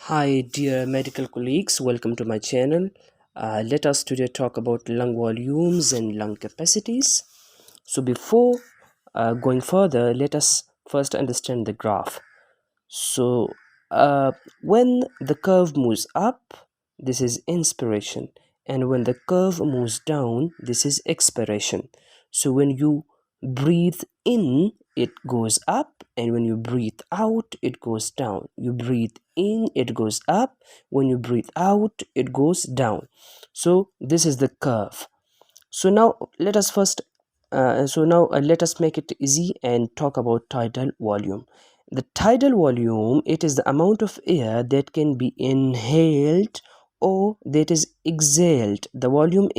Hi dear medical colleagues, welcome to my channel. Let us today talk about lung volumes and lung capacities. So before going further, let us first understand the graph. So when the curve moves up, this is inspiration, and when the curve moves down, this is expiration. So when you breathe in, it goes up, and when you breathe out, it goes down. You breathe in, it goes up. When you breathe out, it goes down. So this is the curve. So now let us first let us make it easy and talk about tidal volume. The tidal volume, it is the amount of air that can be inhaled or that is exhaled. The volume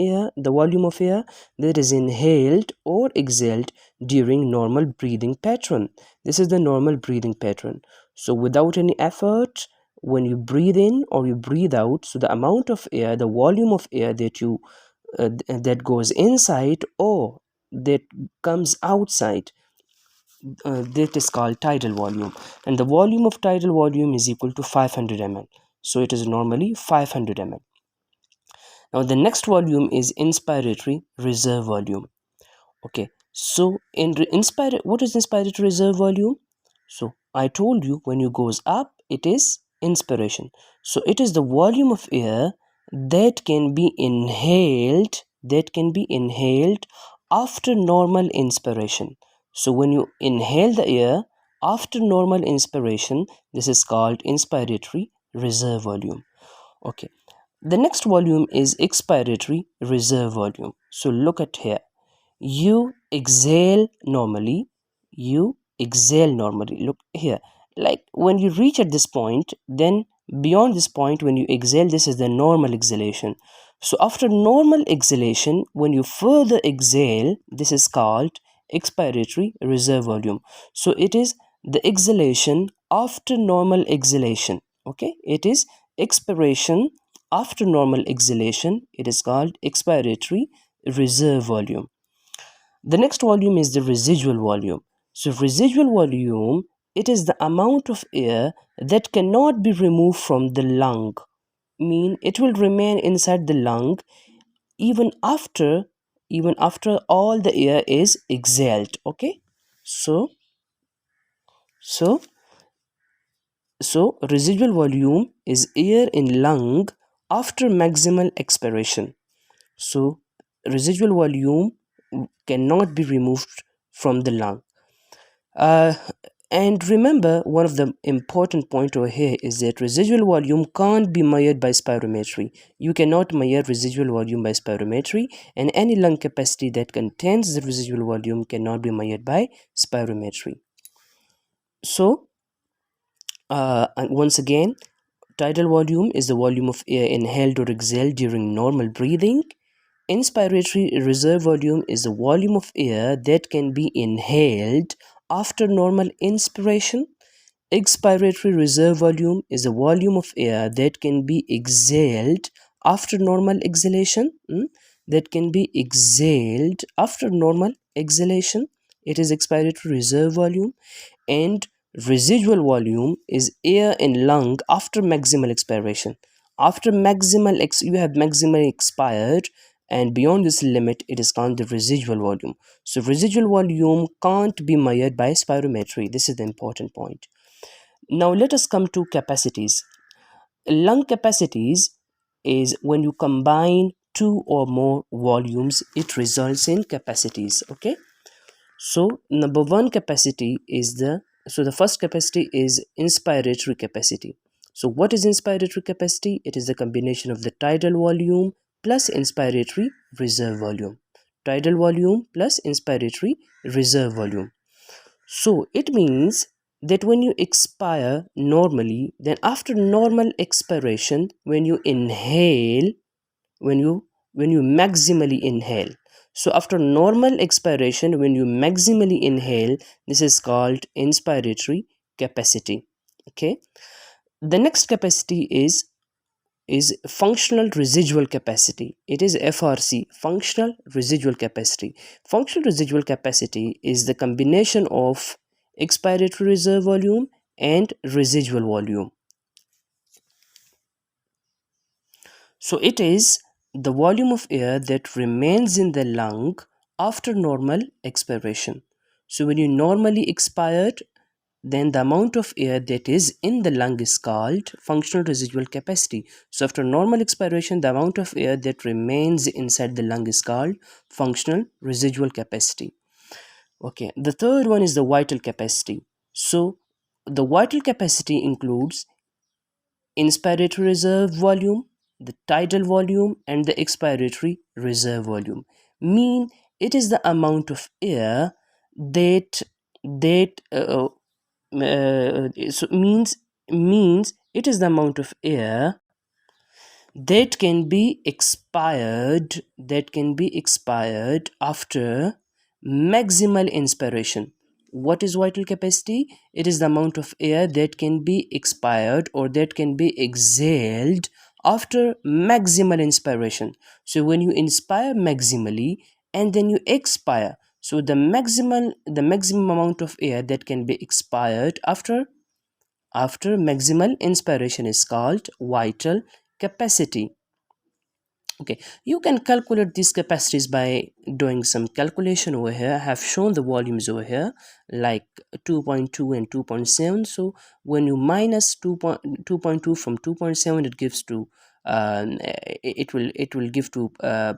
of air that is inhaled or exhaled during normal breathing pattern. This is the normal breathing pattern. So without any effort, when you breathe in or you breathe out, so the amount of air, the volume of air that goes inside or that comes outside, that is called tidal volume, and the volume of tidal volume is equal to 500 ml. So it is normally 500 ml. Now the next volume is inspiratory reserve volume. Okay, so what is inspiratory reserve volume? So I told you, when you goes up, it is inspiration. So it is the volume of air that can be inhaled after normal inspiration. So when you inhale the air after normal inspiration, this is called inspiratory reserve volume. Okay, the next volume is expiratory reserve volume. So look at here. You exhale normally. Look here, like when you reach at this point, then beyond this point, when you exhale, this is the normal exhalation. So after normal exhalation, when you further exhale, this is called expiratory reserve volume. So it is the exhalation after normal exhalation. Okay, it is expiration after normal exhalation. It is called expiratory reserve volume. The next volume is the residual volume. So residual volume, it is the amount of air that cannot be removed from the lung. Mean it will remain inside the lung even after all the air is exhaled. Okay, so so so residual volume is air in lung after maximal expiration. So residual volume cannot be removed from the lung. And remember, one of the important point over here is that residual volume can't be measured by spirometry. You cannot measure residual volume by spirometry, and any lung capacity that contains the residual volume cannot be measured by spirometry. So and once again, tidal volume is the volume of air inhaled or exhaled during normal breathing. Inspiratory reserve volume is the volume of air that can be inhaled after normal inspiration. Expiratory reserve volume is the volume of air that can be exhaled after normal exhalation. That can be exhaled after normal exhalation. It is expiratory reserve volume. And residual volume is air in lung after maximal expiration. After you have maximally expired, and beyond this limit, it is called the residual volume. So residual volume can't be measured by spirometry. This is the important point. Now let us come to capacities. Lung capacities is when you combine two or more volumes, it results in capacities. Okay, so number one capacity is the first capacity is inspiratory capacity. So what is inspiratory capacity? It is the combination of the tidal volume plus inspiratory reserve volume. Tidal volume plus inspiratory reserve volume. So it means that when you expire normally, then after normal expiration, when you inhale, when you maximally inhale, so after normal expiration, when you maximally inhale, this is called inspiratory capacity. Okay, the next capacity is functional residual capacity. It is FRC, functional residual capacity. Functional residual capacity is the combination of expiratory reserve volume and residual volume. So it is the volume of air that remains in the lung after normal expiration. So when you normally expired, then the amount of air that is in the lung is called functional residual capacity. So after normal expiration, the amount of air that remains inside the lung is called functional residual capacity. Okay, the third one is the vital capacity. So the vital capacity includes inspiratory reserve volume, the tidal volume, and the expiratory reserve volume. Mean it is the amount of air that that so means it is the amount of air that can be expired after maximal inspiration. What is vital capacity? It is the amount of air that can be expired or that can be exhaled after maximal inspiration. So when you inspire maximally and then you expire, so the maximum amount of air that can be expired after maximal inspiration is called vital capacity. Okay, you can calculate these capacities by doing some calculation over here. I have shown the volumes over here like 2.2 and 2.7. So when you minus 2.2 from 2.7, it gives to it will give to zero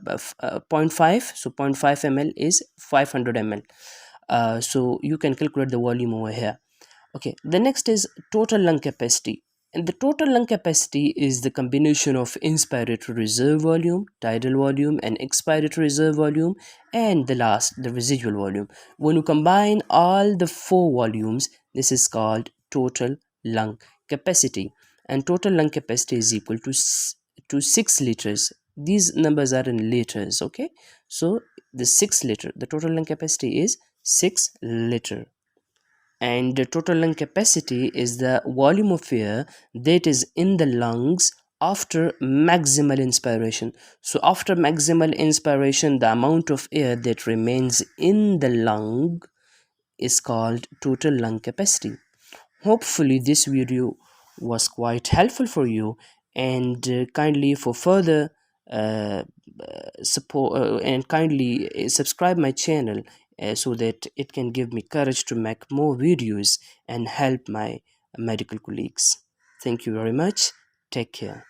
point 0.5. So zero point 0.5 ml is 500 ml. So you can calculate the volume over here. Okay, the next is total lung capacity. And the total lung capacity is the combination of inspiratory reserve volume, tidal volume, and expiratory reserve volume, and the last, the residual volume. When you combine all the four volumes, this is called total lung capacity. And total lung capacity is equal to 6 liters. These numbers are in liters, okay? So the 6 liter, the total lung capacity is 6 liter. And the total lung capacity is the volume of air that is in the lungs after maximal inspiration. So after maximal inspiration, the amount of air that remains in the lung is called total lung capacity. Hopefully this video was quite helpful for you, and kindly for further uh, support and kindly subscribe my channel so that it can give me courage to make more videos and help my medical colleagues. Thank you very much. Take care.